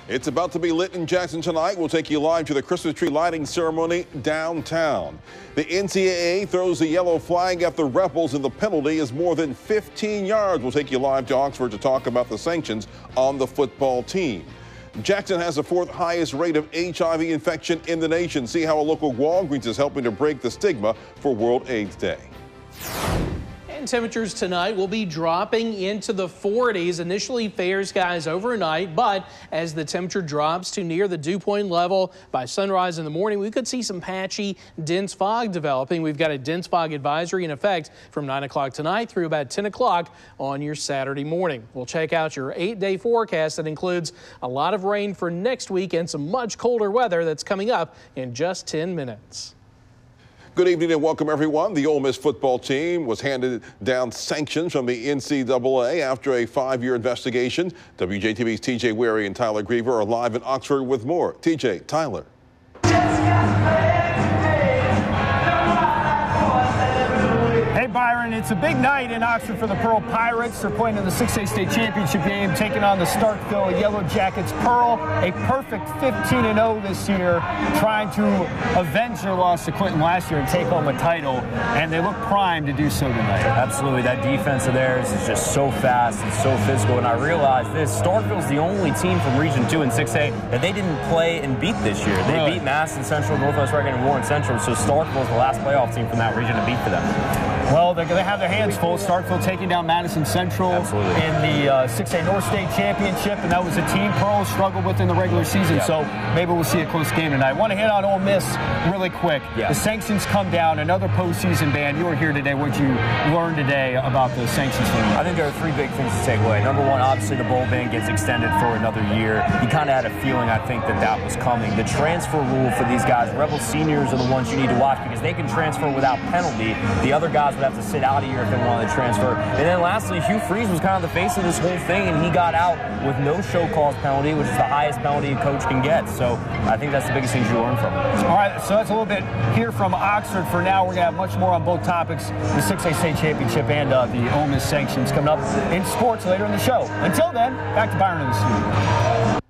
It's about to be lit in Jackson tonight. We'll take you live to the Christmas tree lighting ceremony downtown. The NCAA throws the yellow flag at the Rebels, and the penalty is more than 15 yards. We'll take you live to Oxford to talk about the sanctions on the football team. Jackson has the fourth highest rate of HIV infection in the nation. See how a local Walgreens is helping to break the stigma for World AIDS Day. And temperatures tonight will be dropping into the 40s. Initially fair skies overnight, but as the temperature drops to near the dew point level by sunrise in the morning, we could see some patchy, dense fog developing. We've got a dense fog advisory in effect from 9 o'clock tonight through about 10 o'clock on your Saturday morning. We'll check out your 8-day forecast that includes a lot of rain for next week and some much colder weather that's coming up in just 10 minutes. Good evening and welcome, everyone. The Ole Miss football team was handed down sanctions from the NCAA after a 5-year investigation. WJTV's TJ Wary and Tyler Griever are live in Oxford with more. TJ, Tyler. Hey Byron, it's a big night in Oxford for the Pearl Pirates. They're playing in the 6A state championship game, taking on the Starkville Yellow Jackets. Pearl, a perfect 15-0 this year, trying to avenge their loss to Clinton last year and take home a title, and they look primed to do so tonight. Absolutely, that defense of theirs is just so fast and so physical, and I realized this, Starkville's the only team from Region 2 and 6A that they didn't play and beat this year. They beat Madison Central, Northwest Reagan, and Warren Central, so Starkville's the last playoff team from that region to beat for them. Well, they're going to have their hands full. Starkville taking down Madison Central in the 6A North State Championship, and that was a team Pearl struggled with in the regular season, so maybe we'll see a close game tonight. I want to hit on Ole Miss really quick. The sanctions come down, another postseason ban. You were here today. What you learned today about the sanctions? I think there are 3 big things to take away. Number one, obviously the bowl ban gets extended for another year. You kind of had a feeling, I think, that was coming. The transfer rule for these guys, Rebel seniors are the ones you need to watch because they can transfer without penalty. The other guys would have to sit out a year if they wanted to transfer. And then lastly, Hugh Freeze was kind of the face of this whole thing, and he got out with no show cause penalty, which is the highest penalty a coach can get. So I think that's the biggest thing you learn from it. All right, so that's a little bit here from Oxford for now. We're going to have much more on both topics, the 6A state championship and the Ole Miss sanctions coming up in sports later in the show. Until then, back to Byron in the studio.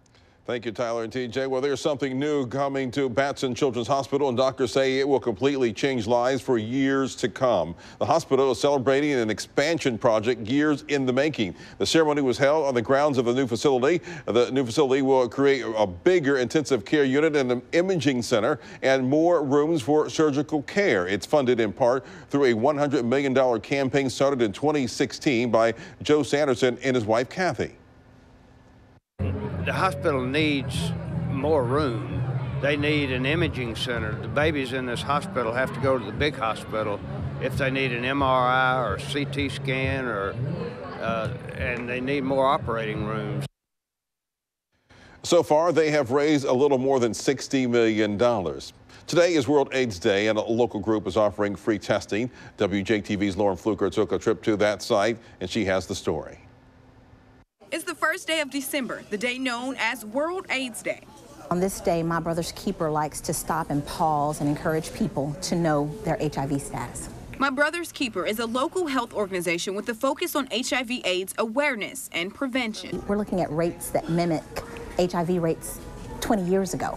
Thank you, Tyler and TJ. Well, there's something new coming to Batson Children's Hospital, and doctors say it will completely change lives for years to come. The hospital is celebrating an expansion project years in the making. The ceremony was held on the grounds of the new facility. The new facility will create a bigger intensive care unit and an imaging center and more rooms for surgical care. It's funded in part through a $100 million campaign started in 2016 by Joe Sanderson and his wife, Kathy. The hospital needs more room. They need an imaging center. The babies in this hospital have to go to the big hospital if they need an MRI or CT scan, and they need more operating rooms. So far, they have raised a little more than $60 million. Today is World AIDS Day, and a local group is offering free testing. WJTV's Lauren Fluker took a trip to that site, and she has the story. It's the first day of December, the day known as World AIDS Day. On this day, My Brother's Keeper likes to stop and pause and encourage people to know their HIV status. My Brother's Keeper is a local health organization with a focus on HIV/AIDS awareness and prevention. We're looking at rates that mimic HIV rates 20 years ago.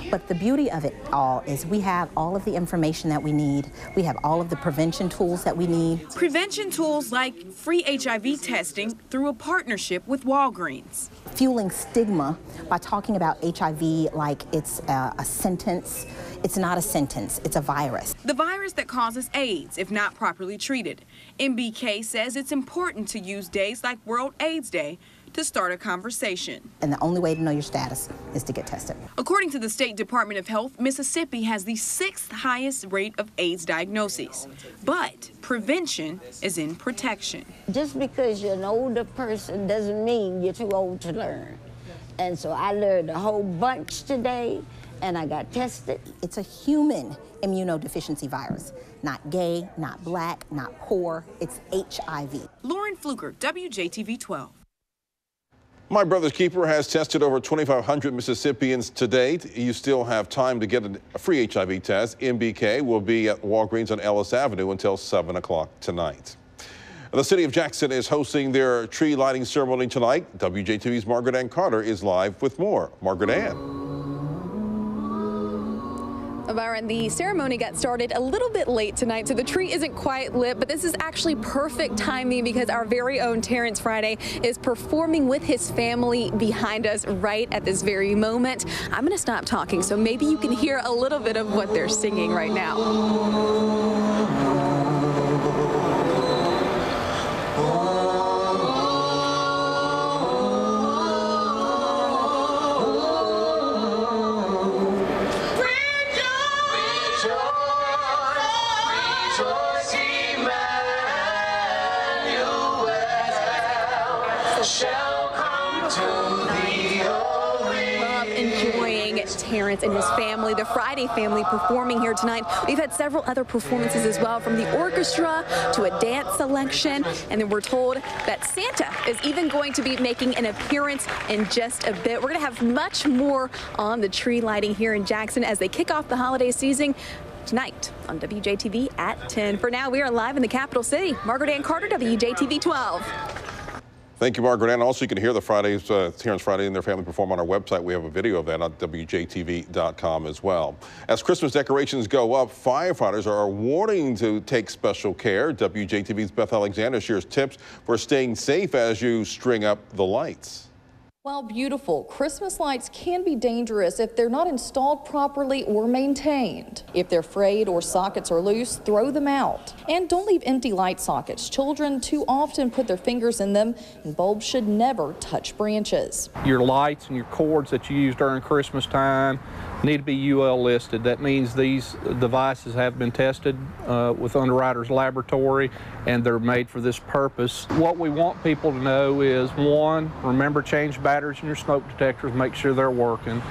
But the beauty of it all is we have all of the information that we need. We have all of the prevention tools that we need. Prevention tools like free HIV testing through a partnership with Walgreens. Fueling stigma by talking about HIV like it's a sentence. It's not a sentence, it's a virus. The virus that causes AIDS if not properly treated. MBK says it's important to use days like World AIDS Day to start a conversation. And the only way to know your status is to get tested. According to the State Department of Health, Mississippi has the 6th highest rate of AIDS diagnoses. But prevention is in protection. Just because you're an older person doesn't mean you're too old to learn. And so I learned a whole bunch today, and I got tested. It's a human immunodeficiency virus. Not gay, not black, not poor. It's HIV. Lauren Fluker, WJTV 12. My Brother's Keeper has tested over 2,500 Mississippians to date. You still have time to get a free HIV test. MBK will be at Walgreens on Ellis Avenue until 7 o'clock tonight. The city of Jackson is hosting their tree lighting ceremony tonight. WJTV's Margaret Ann Carter is live with more. Margaret Ann. Byron, the ceremony got started a little bit late tonight, so the tree isn't quite lit, but this is actually perfect timing because our very own Terrence Friday is performing with his family behind us right at this very moment. I'm going to stop talking so maybe you can hear a little bit of what they're singing right now. Enjoying Terrence and his family, the Friday family, performing here tonight. We've had several other performances as well, from the orchestra to a dance selection, and then we're told that Santa is even going to be making an appearance in just a bit. We're going to have much more on the tree lighting here in Jackson as they kick off the holiday season tonight on WJTV at 10. For now, we are live in the capital city. Margaret Ann Carter, WJTV 12. Thank you, Margaret Ann. Also, you can hear the Terrence Friday and their family perform on our website. We have a video of that on WJTV.com as well. As Christmas decorations go up, firefighters are warning to take special care. WJTV's Beth Alexander shares tips for staying safe as you string up the lights. While beautiful, Christmas lights can be dangerous if they're not installed properly or maintained. If they're frayed or sockets are loose, throw them out. And don't leave empty light sockets. Children too often put their fingers in them, and bulbs should never touch branches. Your lights and your cords that you use during Christmas time need to be UL listed. That means these devices have been tested with Underwriters Laboratory, and they're made for this purpose. What we want people to know is, 1, remember change batteries in your smoke detectors, make sure they're working.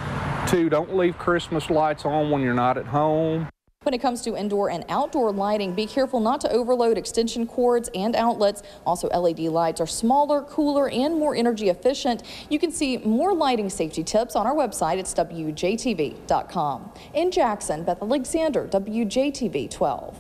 2, don't leave Christmas lights on when you're not at home. When it comes to indoor and outdoor lighting, be careful not to overload extension cords and outlets. Also, LED lights are smaller, cooler, and more energy efficient. You can see more lighting safety tips on our website. It's WJTV.com. In Jackson, Beth Alexander, WJTV 12.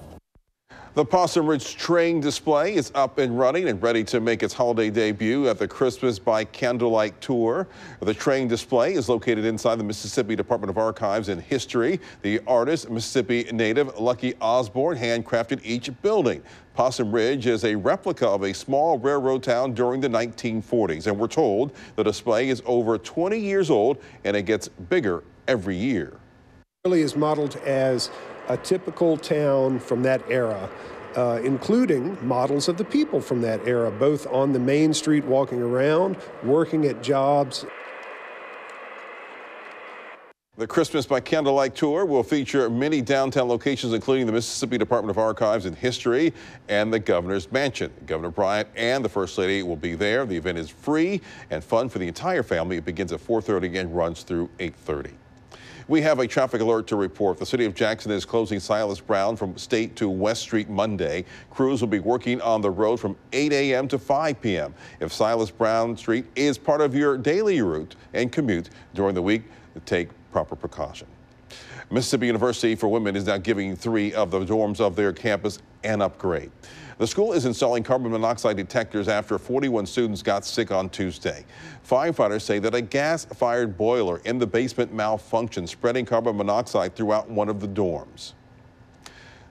The Possum Ridge train display is up and running and ready to make its holiday debut at the Christmas by Candlelight Tour. The train display is located inside the Mississippi Department of Archives and History. The artist, Mississippi native Lucky Osborne, handcrafted each building. Possum Ridge is a replica of a small railroad town during the 1940s, and we're told the display is over 20 years old and it gets bigger every year. It really is modeled as a typical town from that era, including models of the people from that era, both on the main street walking around, working at jobs. The Christmas by Candlelight Tour will feature many downtown locations, including the Mississippi Department of Archives and History and the Governor's Mansion. Governor Bryant and the First Lady will be there. The event is free and fun for the entire family. It begins at 4:30 and runs through 8:30. We have a traffic alert to report. The city of Jackson is closing Silas Brown from State to West Street Monday. Crews will be working on the road from 8 a.m. to 5 p.m. If Silas Brown Street is part of your daily route and commute during the week, take proper precaution. Mississippi University for Women is now giving 3 of the dorms of their campus an upgrade. The school is installing carbon monoxide detectors after 41 students got sick on Tuesday. Firefighters say that a gas-fired boiler in the basement malfunctioned, spreading carbon monoxide throughout one of the dorms.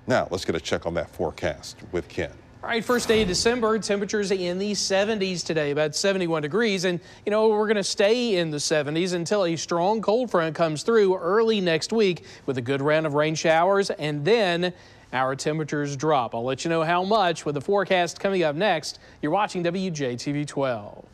Now, let's get a check on that forecast with Ken. All right, first day of December, temperatures in the 70s today, about 71 degrees. And, you know, we're going to stay in the 70s until a strong cold front comes through early next week with a good round of rain showers, and then our temperatures drop. I'll let you know how much with the forecast coming up next. You're watching WJTV 12.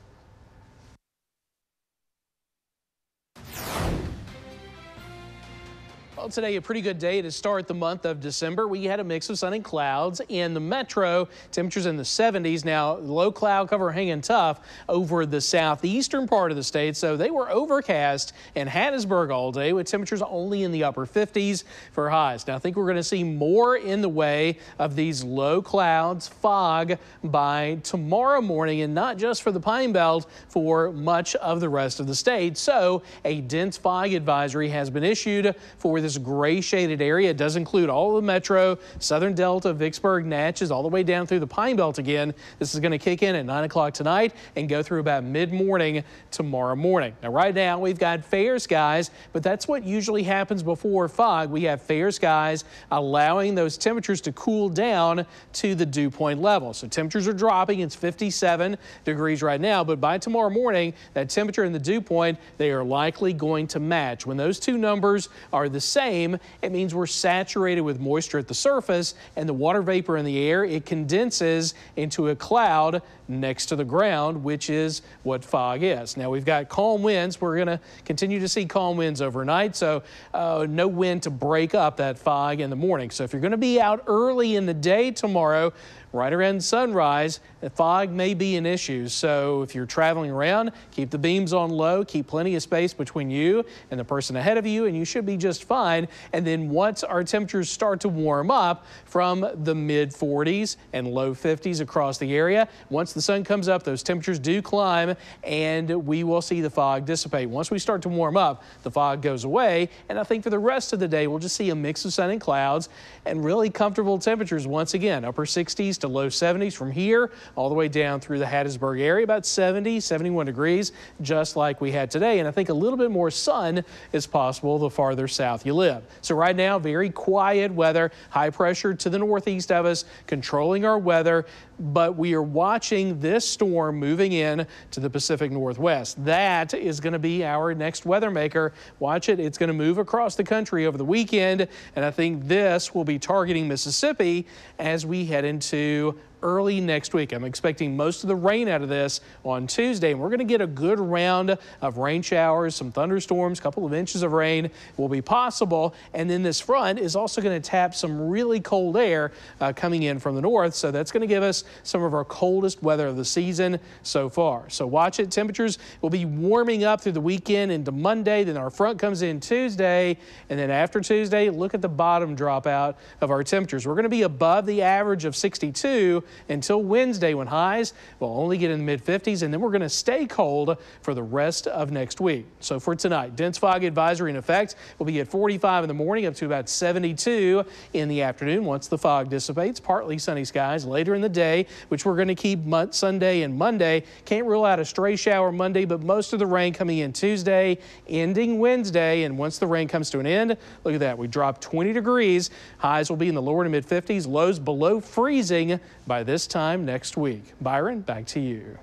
Well, today a pretty good day to start the month of December. We had a mix of sun and clouds in the metro. Temperatures in the 70s. Now, low cloud cover hanging tough over the southeastern part of the state, so they were overcast in Hattiesburg all day with temperatures only in the upper 50s for highs. Now, I think we're going to see more in the way of these low clouds, fog by tomorrow morning, and not just for the Pine Belt, for much of the rest of the state. So a dense fog advisory has been issued for this this gray shaded area. It does include all of the metro, southern Delta, Vicksburg, Natchez, all the way down through the Pine Belt again. This is going to kick in at 9 o'clock tonight and go through about mid-morning tomorrow morning. Now, right now, we've got fair skies, but that's what usually happens before fog. We have fair skies, allowing those temperatures to cool down to the dew point level. So temperatures are dropping. It's 57 degrees right now, but by tomorrow morning, that temperature and the dew point, they are likely going to match. When those two numbers are the same, it means we're saturated with moisture at the surface, and the water vapor in the air, it condenses into a cloud next to the ground, which is what fog is. Now, we've got calm winds. We're going to continue to see calm winds overnight, so no wind to break up that fog in the morning. So if you're going to be out early in the day tomorrow, right around sunrise, the fog may be an issue. So if you're traveling around, keep the beams on low, keep plenty of space between you and the person ahead of you, and you should be just fine. And then once our temperatures start to warm up from the mid 40s and low 50s across the area, once the sun comes up, those temperatures do climb and we will see the fog dissipate. Once we start to warm up, the fog goes away. And I think for the rest of the day, we'll just see a mix of sun and clouds and really comfortable temperatures once again, upper 60s to low 70s from here all the way down through the Hattiesburg area, about 70, 71 degrees, just like we had today. And I think a little bit more sun is possible the farther south you live. So right now, very quiet weather, high pressure to the northeast of us, controlling our weather, but we are watching this storm moving in to the Pacific Northwest. That is going to be our next weather maker. Watch it. It's going to move across the country over the weekend, and I think this will be targeting Mississippi as we head into early next week. I'm expecting most of the rain out of this on Tuesday, and we're going to get a good round of rain showers, some thunderstorms, a couple of inches of rain will be possible. And then this front is also going to tap some really cold air coming in from the north. So that's going to give us some of our coldest weather of the season so far. So watch it. Temperatures will be warming up through the weekend into Monday. Then our front comes in Tuesday. And then after Tuesday, look at the bottom dropout of our temperatures. We're going to be above the average of 62 until Wednesday, when highs will only get in the mid-50s, and then we're going to stay cold for the rest of next week. So for tonight, dense fog advisory in effect will be at 45 in the morning, up to about 72 in the afternoon. Once the fog dissipates, partly sunny skies later in the day, which we're going to keep Sunday and Monday. Can't rule out a stray shower Monday, but most of the rain coming in Tuesday, ending Wednesday. And once the rain comes to an end, look at that. We drop 20 degrees. Highs will be in the lower to mid-50s, lows below freezing by this time next week. Byron, back to you.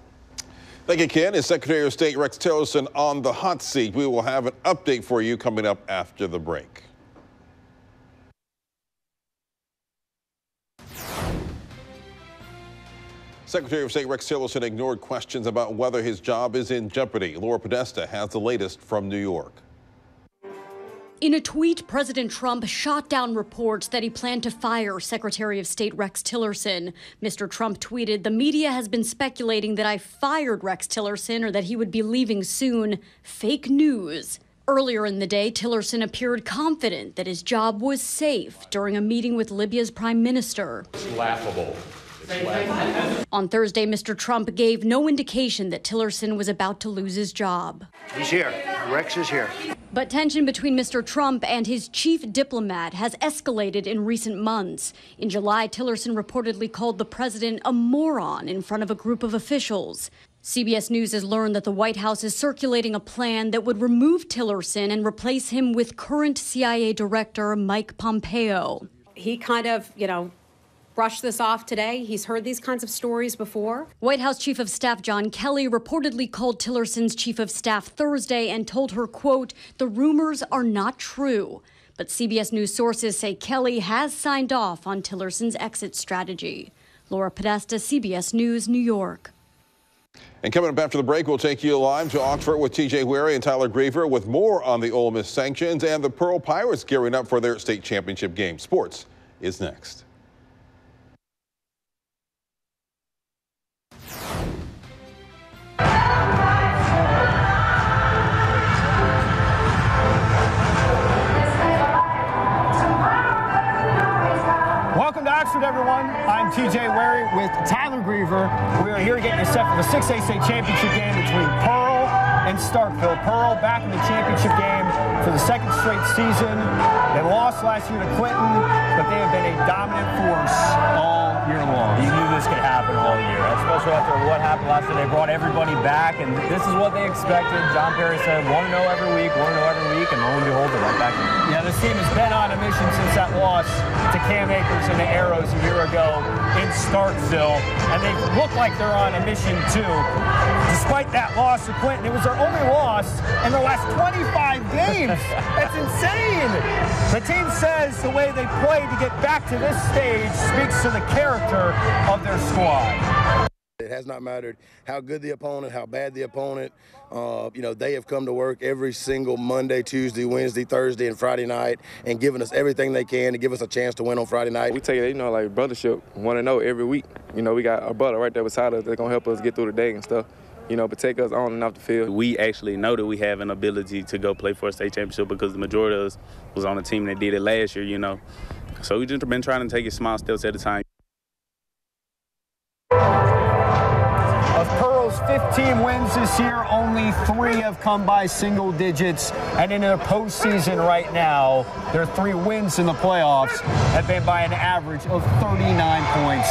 Thank you, Ken. Is Secretary of State Rex Tillerson on the hot seat? We will have an update for you coming up after the break. Secretary of State Rex Tillerson ignored questions about whether his job is in jeopardy. Laura Podesta has the latest from New York. In a tweet, President Trump shot down reports that he planned to fire Secretary of State Rex Tillerson. Mr. Trump tweeted, "The media has been speculating that I fired Rex Tillerson or that he would be leaving soon. Fake news." Earlier in the day, Tillerson appeared confident that his job was safe during a meeting with Libya's prime minister. It's laughable. On Thursday, Mr. Trump gave no indication that Tillerson was about to lose his job. He's here. Rex is here. But tension between Mr. Trump and his chief diplomat has escalated in recent months. In July, Tillerson reportedly called the president a moron in front of a group of officials. CBS News has learned that the White House is circulating a plan that would remove Tillerson and replace him with current CIA Director Mike Pompeo. He kind of, brushed this off today. He's heard these kinds of stories before. White House Chief of Staff John Kelly reportedly called Tillerson's chief of staff Thursday and told her, quote, "The rumors are not true." But CBS News sources say Kelly has signed off on Tillerson's exit strategy. Laura Podesta, CBS News, New York. And coming up after the break, we'll take you live to Oxford with TJ Wary and Tyler Griever with more on the Ole Miss sanctions and the Pearl Pirates gearing up for their state championship game. Sports is next. Welcome to Oxford, everyone. I'm TJ Wary with Tyler Griever. We are here getting you set for the 6A state championship game between Pearl and Starkville. Pearl back in the championship game for the second straight season. They lost last year to Clinton, but they have been a dominant force all year long. You knew this could happen all year, especially after what happened last year. They brought everybody back, and this is what they expected. John Perry said, want to know every week, and lo and behold, they're right back in. Yeah, this team has been on a mission since that loss to Cam Akers and the Arrows a year ago in Starkville, and they look like they're on a mission too. Despite that loss to Clinton, it was their only loss in their last 25 games. That's insane. The team says the way they played to get back to this stage speaks to the character of their squad. It has not mattered how good the opponent, how bad the opponent. They have come to work every single Monday, Tuesday, Wednesday, Thursday, and Friday night and given us everything they can to give us a chance to win on Friday night. We take it, like brothership, want to know every week. We got our brother right there beside us that's going to help us get through the day and stuff. But take us on and off the field. We actually know that we have an ability to go play for a state championship because the majority of us was on the team that did it last year, So we've just been trying to take it small steps at a time. Of Pearl's 15 wins this year, only 3 have come by single digits. And in their postseason right now, their 3 wins in the playoffs have been by an average of 39 points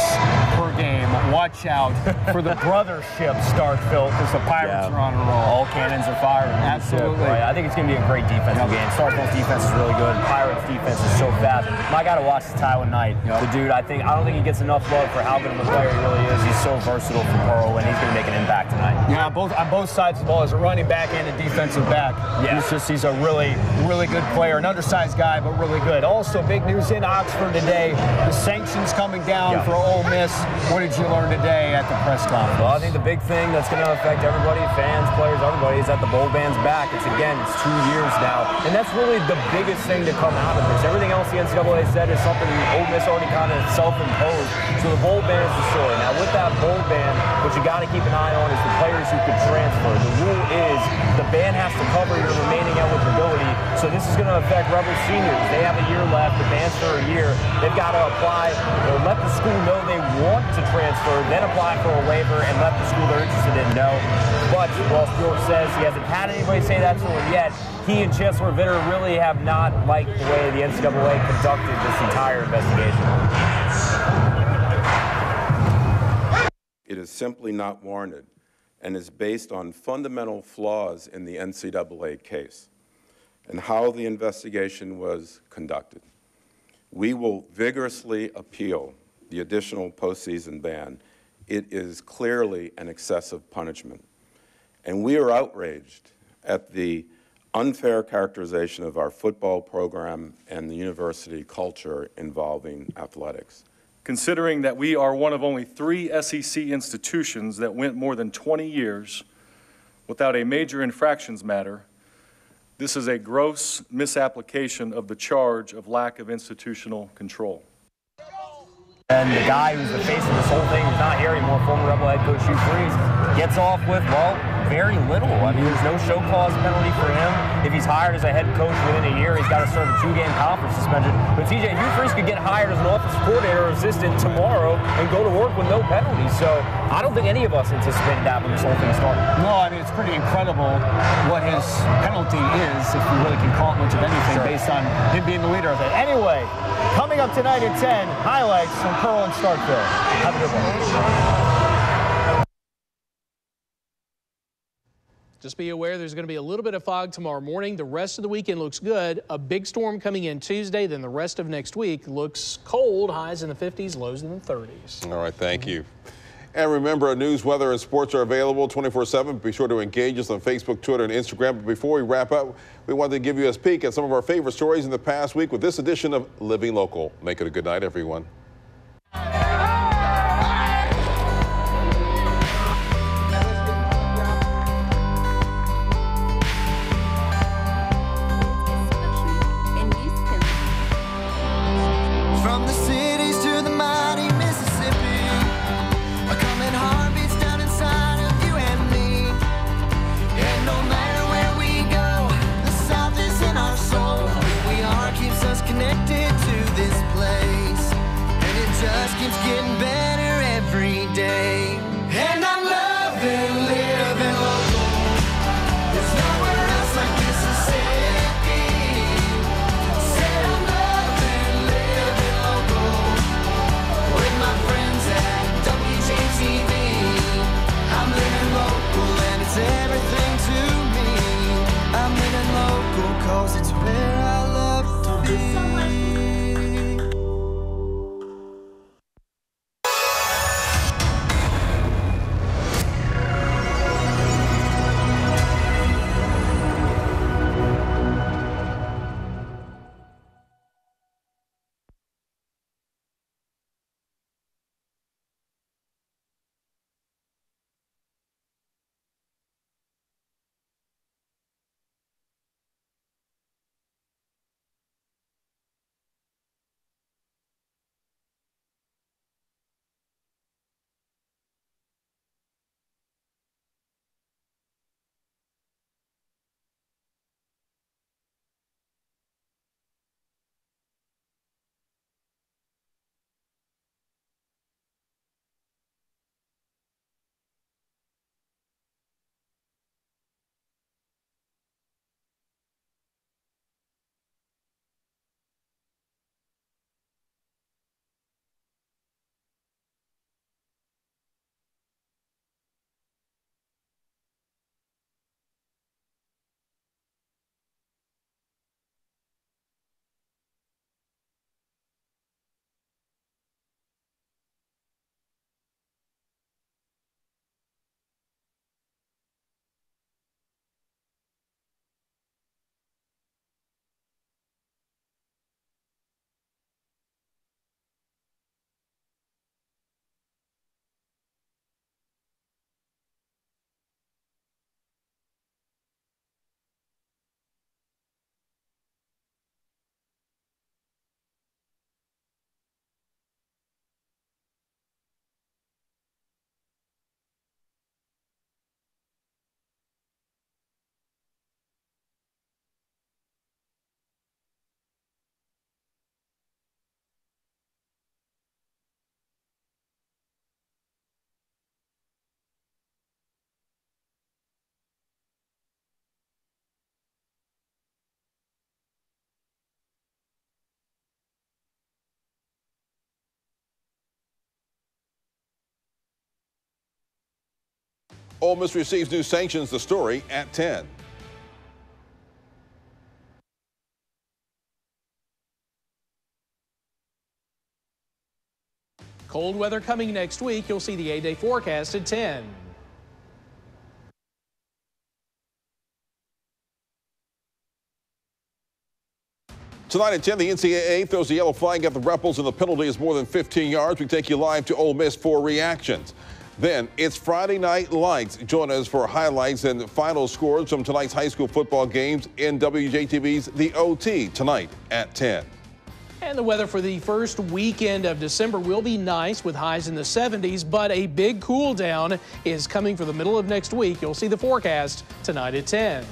per game. Watch out for the brothership, Starkville, because the Pirates are on a roll. All cannons are firing. Absolutely. Right? I think it's going to be a great defensive game. Starkville's defense is really good. Pirates' defense is so fast. I got to watch Tywin Knight. The dude, I don't think he gets enough love for how good of a player he really is. He's so versatile for Pearl, and he's going to make an impact tonight. Yeah, on both sides of the ball, as a running back and a defensive back. Yeah. He's a really, really good player. An undersized guy, but really good. Also, big news in Oxford today. The sanctions coming down for Ole Miss. What did you learn today at the press conference? Well, I think the big thing that's going to affect everybody, fans, players, everybody, is that the bowl ban's back. It's 2 years now. And that's really the biggest thing to come out of this. Everything else the NCAA said is something Ole Miss already kind of self-imposed. So the bowl ban is the story. Now, with that bowl ban, what you got to keep an eye on is the players who could transfer. The rule is the ban has to cover your remaining eligibility. So this is going to affect Rebel seniors. They have a year left. The ban's for a year. They've got to apply or let the school know they want to transfer, then apply for a waiver and let the school they're interested in know. But Ross Bjork says he hasn't had anybody say that to him yet. He and Chancellor Vitter really have not liked the way the NCAA conducted this entire investigation. It is simply not warranted and is based on fundamental flaws in the NCAA case and how the investigation was conducted. We will vigorously appeal the additional postseason ban. It is clearly an excessive punishment. And we are outraged at the unfair characterization of our football program and the university culture involving athletics. Considering that we are one of only 3 SEC institutions that went more than 20 years without a major infractions matter, this is a gross misapplication of the charge of lack of institutional control. And the guy who's the face of this whole thing is not here anymore, former Rebel head coach Hugh Freeze, gets off with, well, very little. I mean, there's no show cause penalty for him. If he's hired as a head coach within a year, he's got to serve a 2-game conference suspension. But TJ, Hugh Freeze could get hired as an offensive coordinator or assistant tomorrow and go to work with no penalties. So I don't think any of us anticipated that when this whole thing started. No, I mean, it's pretty incredible what his penalty is, if you really can call it much of anything, based on him being the leader of it. Anyway, coming up tonight at 10, highlights from Pearl and Starkville. Have a good one. Just be aware there's going to be a little bit of fog tomorrow morning. The rest of the weekend looks good. A big storm coming in Tuesday. Then the rest of next week looks cold. Highs in the 50s, lows in the 30s. All right, thank you. And remember, news, weather, and sports are available 24/7. Be sure to engage us on Facebook, Twitter, and Instagram. But before we wrap up, we wanted to give you a peek at some of our favorite stories in the past week with this edition of Living Local. Make it a good night, everyone. From the cities to the mighty Mississippi, are coming heartbeats down inside of you and me. And no matter where we go, the South is in our soul. Who we are keeps us connected to this place. Ole Miss receives new sanctions. The story at 10. Cold weather coming next week. You'll see the 8-day forecast at 10. Tonight at 10, the NCAA throws the yellow flag at the Rebels, and the penalty is more than 15 yards. We take you live to Ole Miss for reactions. Then it's Friday Night Lights. Join us for highlights and final scores from tonight's high school football games in WJTV's The OT tonight at 10. And the weather for the first weekend of December will be nice with highs in the 70s, but a big cool down is coming for the middle of next week. You'll see the forecast tonight at 10.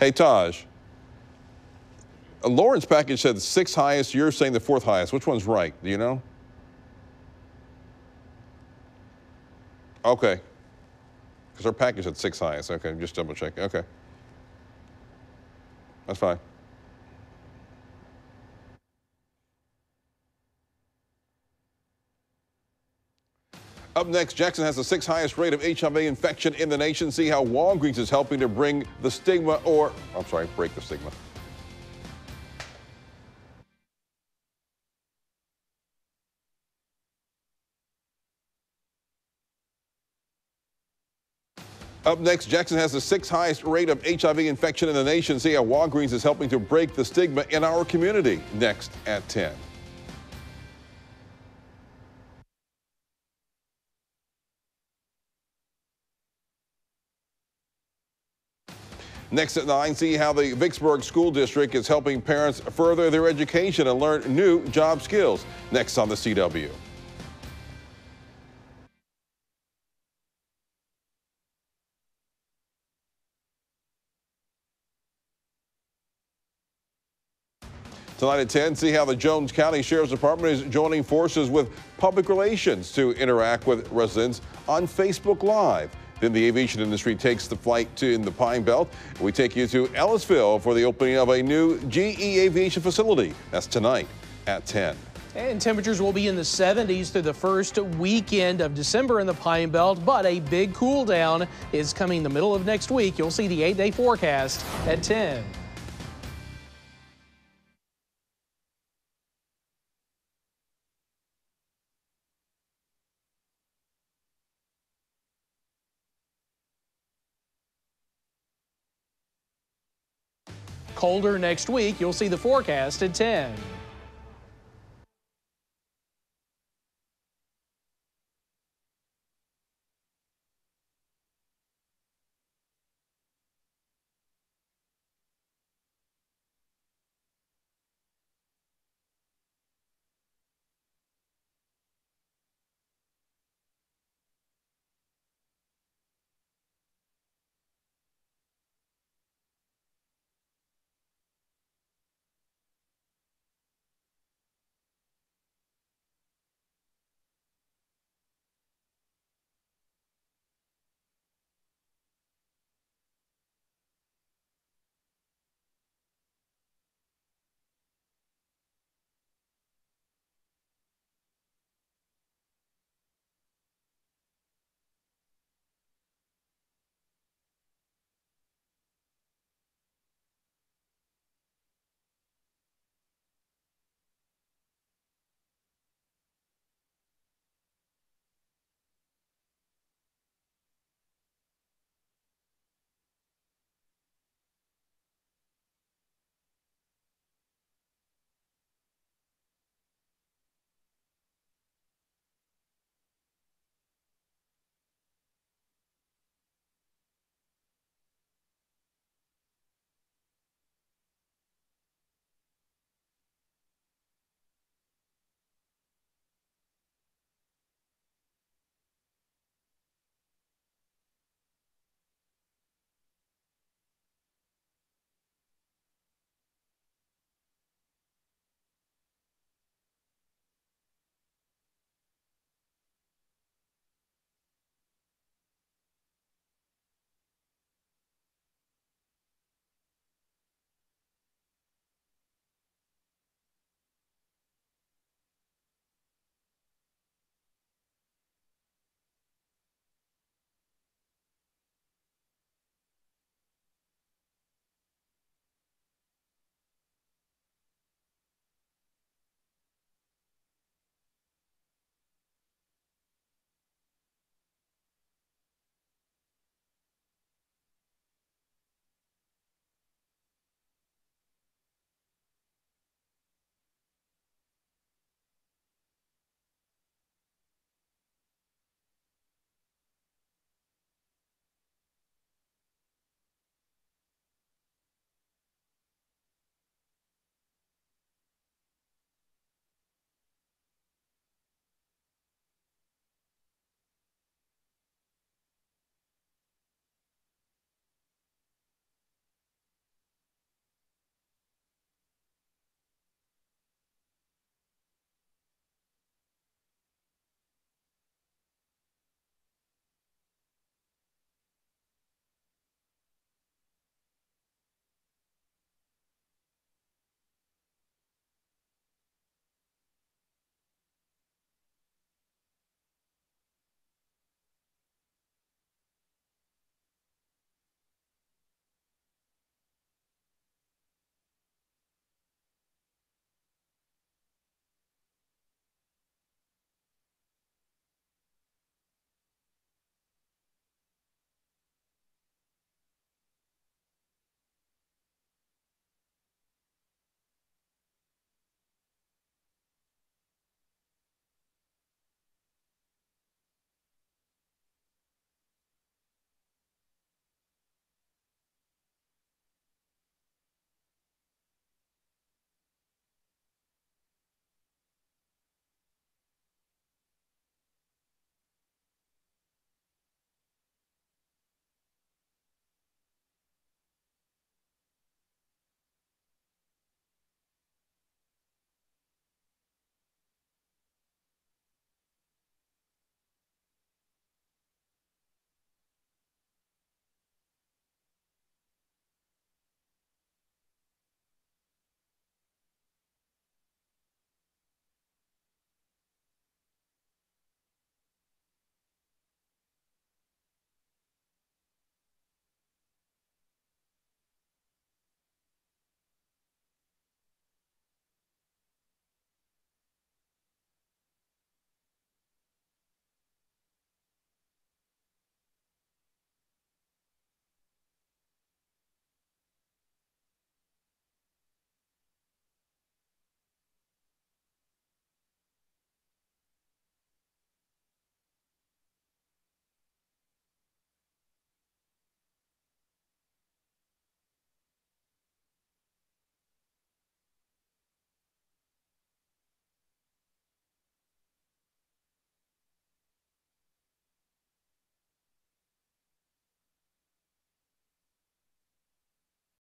Hey, Taj. Lauren's package said the 6th highest. You're saying the 4th highest. Which one's right? Do you know? Okay. Because our package said 6th highest. Okay, just double check. Okay. That's fine. Up next, Jackson has the 6th highest rate of HIV infection in the nation. See how Walgreens is helping to break the stigma. Up next, Jackson has the 6th highest rate of HIV infection in the nation. See how Walgreens is helping to break the stigma in our community. Next at 10. Next at 9, see how the Vicksburg School District is helping parents further their education and learn new job skills. Next on the CW. Tonight at 10, see how the Jones County Sheriff's Department is joining forces with public relations to interact with residents on Facebook Live. Then the aviation industry takes the flight in the Pine Belt. We take you to Ellisville for the opening of a new GE Aviation facility. That's tonight at 10. And temperatures will be in the 70s through the first weekend of December in the Pine Belt, but a big cool down is coming the middle of next week. You'll see the 8-day forecast at 10. Colder next week. You'll see the forecast at 10.